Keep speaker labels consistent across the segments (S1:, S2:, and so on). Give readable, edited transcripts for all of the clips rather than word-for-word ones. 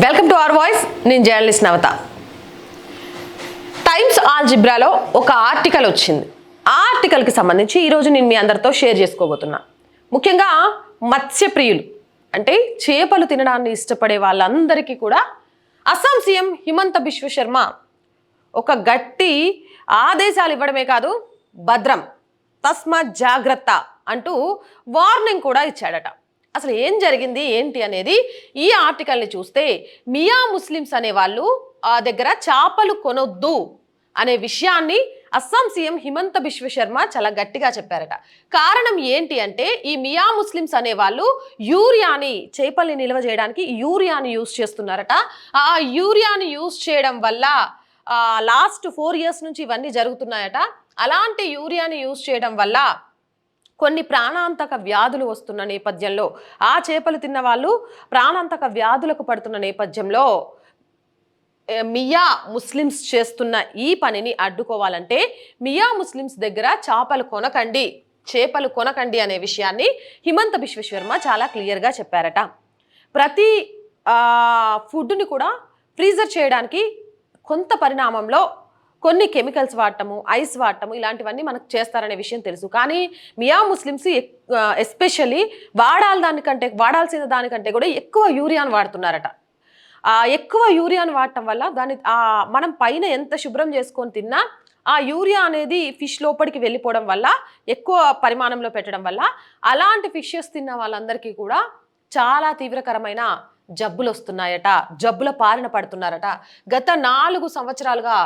S1: Welcome to our voice. నేను journalist నవత. Times ఆల్జిబ్రాలో ఒక article వచ్చింది. ఆ ఆర్టికల్కి సంబంధించి ఈరోజు నేను మీ అందరితో షేర్ చేసుకోబోతున్నా. ముఖ్యంగా మత్స్యప్రియులు అంటే చేపలు తినడాన్ని ఇష్టపడే వాళ్ళందరికీ కూడా అస్సాం సీఎం హిమంత బిశ్వ శర్మ ఒక గట్టి ఆదేశాలు ఇవ్వడమే కాదు, భద్రం తస్మాత్ జాగ్రత్త అంటూ వార్నింగ్ కూడా ఇచ్చాడట. అసలు ఏం జరిగింది ఏంటి అనేది ఈ ఆర్టికల్ని చూస్తే మియా ముస్లిమ్స్ అనే వాళ్ళు ఆ దగ్గర చేపలు కొనొద్దు అనే విషయాన్ని అస్సాం సీఎం హిమంత బిశ్వ శర్మ చాలా గట్టిగా చెప్పారట. కారణం ఏంటి అంటే ఈ మియా ముస్లిమ్స్ అనే వాళ్ళు యూరియాని, చేపల్ని నిల్వ చేయడానికి యూరియాని యూజ్ చేస్తున్నారట. ఆ యూరియాని యూజ్ చేయడం వల్ల లాస్ట్ 4 years నుంచి ఇవన్నీ జరుగుతున్నాయట. అలాంటి యూరియాని యూజ్ చేయడం వల్ల కొన్ని ప్రాణాంతక వ్యాధులు వస్తున్న నేపథ్యంలో, ఆ చేపలు తిన్న వాళ్ళు ప్రాణాంతక వ్యాధులకు పడుతున్న నేపథ్యంలో మియా ముస్లిమ్స్ చేస్తున్న ఈ పనిని అడ్డుకోవాలంటే మియా ముస్లిమ్స్ దగ్గర చేపలు కొనకండి అనే విషయాన్ని హిమంత బిశ్వ శర్మ చాలా క్లియర్గా చెప్పారట. ప్రతి ఫుడ్ని కూడా ఫ్రీజర్ చేయడానికి కొంత పరిణామంలో కొన్ని కెమికల్స్ వాడటము, ఐస్ వాడటము ఇలాంటివన్నీ మనకు చేస్తారనే విషయం తెలుసు. కానీ మియా ముస్లిమ్స్ ఎస్పెషల్లీ వాడాల్సిన దానికంటే కూడా ఎక్కువ యూరియాను వాడుతున్నారట. ఎక్కువ యూరియాను వాడటం వల్ల మనం పైన ఎంత శుభ్రం చేసుకొని తిన్నా ఆ యూరియా అనేది ఫిష్ లోపలికి వెళ్ళిపోవడం వల్ల, ఎక్కువ పరిమాణంలో పెట్టడం వల్ల అలాంటి ఫిషెస్ తిన్న వాళ్ళందరికీ కూడా చాలా తీవ్రకరమైన జబ్బులు వస్తున్నాయట, జబ్బుల పాలన పడుతున్నారట. గత 4 సంవత్సరాలుగా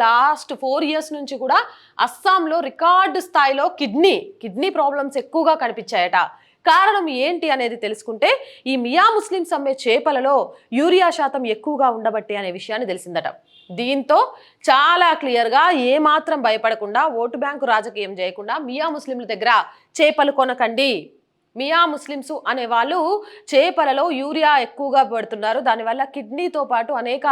S1: లాస్ట్ 4 years నుంచి కూడా అస్సాంలో రికార్డు స్థాయిలో కిడ్నీ ప్రాబ్లమ్స్ ఎక్కువగా కనిపించాయట. కారణం ఏంటి అనేది తెలుసుకుంటే ఈ మియా ముస్లిమ్స్ అమ్మే చేపలలో యూరియా శాతం ఎక్కువగా ఉండబట్టి అనే విషయాన్ని తెలిసిందట. దీంతో చాలా క్లియర్గా ఏమాత్రం భయపడకుండా, ఓటు బ్యాంకు రాజకీయం చేయకుండా మియా ముస్లింల దగ్గర చేపలు కొనకండి. మియా ముస్లిమ్స్ అనే వాళ్ళు చేపలలో యూరియా ఎక్కువగా పెడుతున్నారు, దానివల్ల కిడ్నీతో పాటు అనేక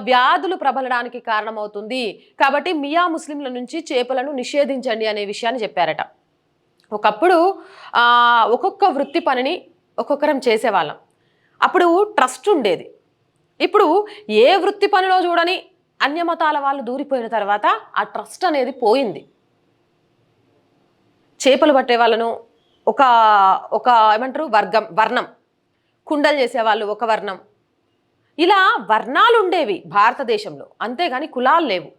S1: వ్యాధులు ప్రబలడానికి కారణమవుతుంది. కాబట్టి మియా ముస్లింల నుంచి చేపలను నిషేధించండి అనే విషయాన్ని చెప్పారట. ఒకప్పుడు ఒక్కొక్క వృత్తి పనిని ఒక్కొక్కరం చేసేవాళ్ళం. అప్పుడు ట్రస్ట్ ఉండేది. ఇప్పుడు ఏ వృత్తి పనిలో చూడని అన్యమతాల వాళ్ళు దూరిపోయిన తర్వాత ఆ ట్రస్ట్ అనేది పోయింది. చేపలు పట్టే వాళ్ళను ఒక ఏమంటారు వర్ణం, కుండలు చేసేవాళ్ళు ఒక వర్ణం, ఇలా వర్ణాలు ఉండేవి భారతదేశంలో, అంతేగాని కులాలు లేవు.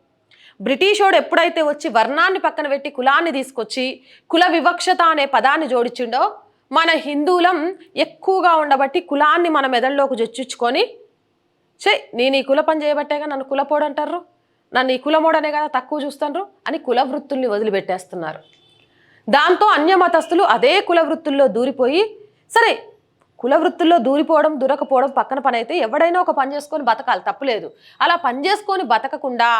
S1: బ్రిటిష్ వాడు ఎప్పుడైతే వచ్చి వర్ణాన్ని పక్కన పెట్టి కులాన్ని తీసుకొచ్చి కుల వివక్షత అనే పదాన్ని జోడించిండో, మన హిందువులం ఎక్కువగా ఉండబట్టి కులాన్ని మన మెదడులోకి జొచ్చుకొని నేను ఈ కుల పని చేయబట్టేగా నన్ను కులపోడు అంటారు, నన్ను ఈ కులమోడనే కదా తక్కువ చూస్తాను అని కుల వృత్తుల్ని వదిలిపెట్టేస్తున్నారు. దాంతో అన్యమతస్థులు అదే కుల వృత్తుల్లో దూరిపోయి, సరే కుల వృత్తుల్లో దూరకపోవడం పక్కన పని అయితే ఎవడైనా ఒక పని చేసుకొని బతకాలి, తప్పులేదు. అలా పని చేసుకొని బతకకుండా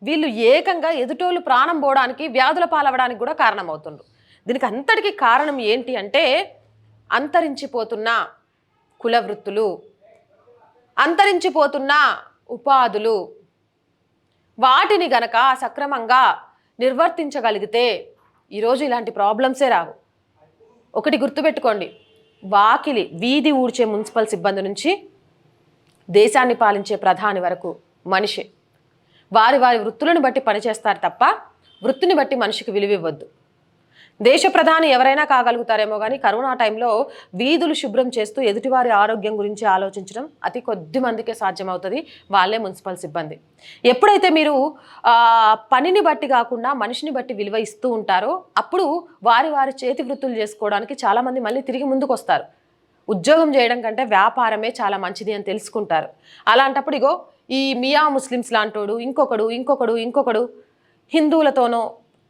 S1: వీళ్ళు ఏకంగా ఎదుటోళ్ళు ప్రాణం పోవడానికి, వ్యాధుల పాలవడానికి కూడా కారణమవుతుండ్రు. దీనికి అంతటికీ కారణం ఏంటి అంటే అంతరించిపోతున్న కుల వృత్తులు, అంతరించిపోతున్న ఉపాధులు. వాటిని గనక సక్రమంగా నిర్వర్తించగలిగితే ఈరోజు ఇలాంటి ప్రాబ్లమ్సే రావు. ఒకటి గుర్తుపెట్టుకోండి, వీధి ఊడ్చే మున్సిపల్ సిబ్బంది నుంచి దేశాన్ని పాలించే ప్రధాని వరకు మనిషి వారి వృత్తులను బట్టి పనిచేస్తారు తప్ప వృత్తిని బట్టి మనిషికి విలువ ఇవ్వద్దు. దేశ ప్రధాని ఎవరైనా కాగలుగుతారేమో కానీ కరోనా టైంలో వీధులు శుభ్రం చేస్తూ ఎదుటివారి ఆరోగ్యం గురించి ఆలోచించడం అతి కొద్ది మందికే సాధ్యమవుతుంది, వాళ్ళే మున్సిపల్ సిబ్బంది. ఎప్పుడైతే మీరు పనిని బట్టి కాకుండా మనిషిని బట్టి విలువ ఇస్తూ ఉంటారో అప్పుడు వారి చేతి వృత్తులు చేసుకోవడానికి చాలామంది మళ్ళీ తిరిగి ముందుకు వస్తారు. ఉద్యోగం చేయడం కంటే వ్యాపారమే చాలా మంచిది అని తెలుసుకుంటారు. అలాంటప్పుడు ఇగో ఈ మియా ముస్లిమ్స్ లాంటోడు ఇంకొకడు హిందువులతోనో,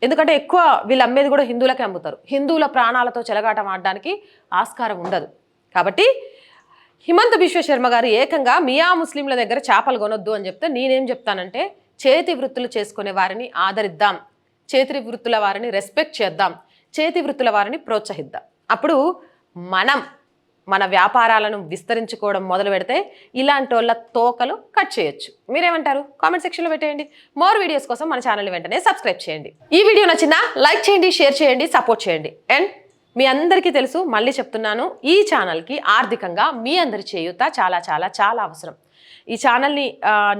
S1: ఎందుకంటే ఎక్కువ వీళ్ళు అమ్మేది కూడా హిందువులకే అమ్ముతారు, హిందువుల ప్రాణాలతో చెలగాటం ఆడడానికి ఆస్కారం ఉండదు. కాబట్టి హిమంత బిశ్వ శర్మ గారు ఏకంగా మియా ముస్లింల దగ్గర చేపలు కొనొద్దు అని చెప్తే నేనేం చెప్తానంటే చేతి వృత్తులు చేసుకునే వారిని ఆదరిద్దాం, చేతి వృత్తుల వారిని రెస్పెక్ట్ చేద్దాం, చేతి వృత్తుల వారిని ప్రోత్సహిద్దాం. అప్పుడు మన వ్యాపారాలను విస్తరించుకోవడం మొదలు పెడితే ఇలాంటి వాళ్ళ తోకలు కట్ చేయొచ్చు. మీరేమంటారు? కామెంట్ సెక్షన్లో పెట్టేయండి. మోర్ వీడియోస్ కోసం మన ఛానల్ వెంటనే సబ్స్క్రైబ్ చేయండి. ఈ వీడియో నచ్చిందా? లైక్ చేయండి, షేర్ చేయండి, సపోర్ట్ చేయండి. అండ్ మీ అందరికీ తెలుసు, మళ్ళీ చెప్తున్నాను, ఈ ఛానల్కి ఆర్థికంగా మీ అందరి చేయూత చాలా చాలా చాలా అవసరం. ఈ ఛానల్ని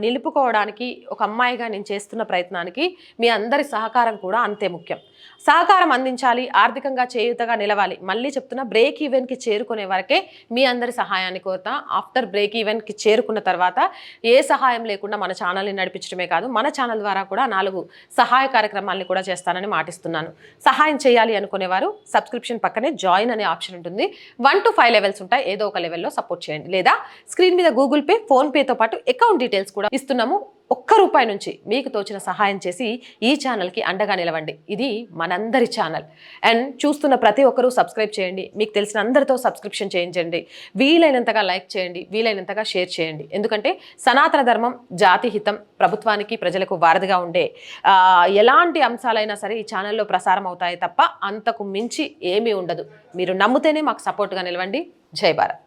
S1: నిలుపుకోవడానికి ఒక అమ్మాయిగా నేను చేస్తున్న ప్రయత్నానికి మీ అందరి సహకారం కూడా అంతే ముఖ్యం. సహకారం అందించాలి, ఆర్థికంగా చేయూతగా నిలవాలి. మళ్ళీ చెప్తున్నా, బ్రేక్ ఈవెన్కి చేరుకునే వరకే మీ అందరి సహాయాన్ని కోరుతా. ఆఫ్టర్ బ్రేక్ ఈవెన్కి చేరుకున్న తర్వాత ఏ సహాయం లేకుండా మన ఛానల్ని నడిపించడమే కాదు, మన ఛానల్ ద్వారా కూడా 4 సహాయ కార్యక్రమాలని కూడా చేస్తానని మాటిస్తున్నాను. సహాయం చేయాలి అనుకునేవారు సబ్స్క్రిప్షన్ పక్కనే జాయిన్ అనే ఆప్షన్ ఉంటుంది. 1 to 5 లెవెల్స్ ఉంటాయి. ఏదో ఒక లెవెల్లో సపోర్ట్ చేయండి. లేదా స్క్రీన్ మీద గూగుల్ పే, ఫోన్పేతో పాటు అకౌంట్ డీటెయిల్స్ కూడా ఇస్తున్నాము. ₹1 నుంచి మీకు తోచిన సహాయం చేసి ఈ ఛానల్కి అండగా నిలవండి. ఇది మనందరి ఛానల్. అండ్ చూస్తున్న ప్రతి ఒక్కరూ సబ్స్క్రైబ్ చేయండి. మీకు తెలిసిన అందరితో సబ్స్క్రిప్షన్ చేయించండి. వీలైనంతగా లైక్ చేయండి, వీలైనంతగా షేర్ చేయండి. ఎందుకంటే సనాతన ధర్మం, జాతి హితం, ప్రభుత్వానికి ప్రజలకు వారధిగా ఉండే ఎలాంటి అంశాలైనా సరే ఈ ఛానల్లో ప్రసారం అవుతాయి తప్ప అంతకు మించి ఏమీ ఉండదు. మీరు నమ్మితేనే మాకు సపోర్ట్గా నిలవండి. జై భారత్.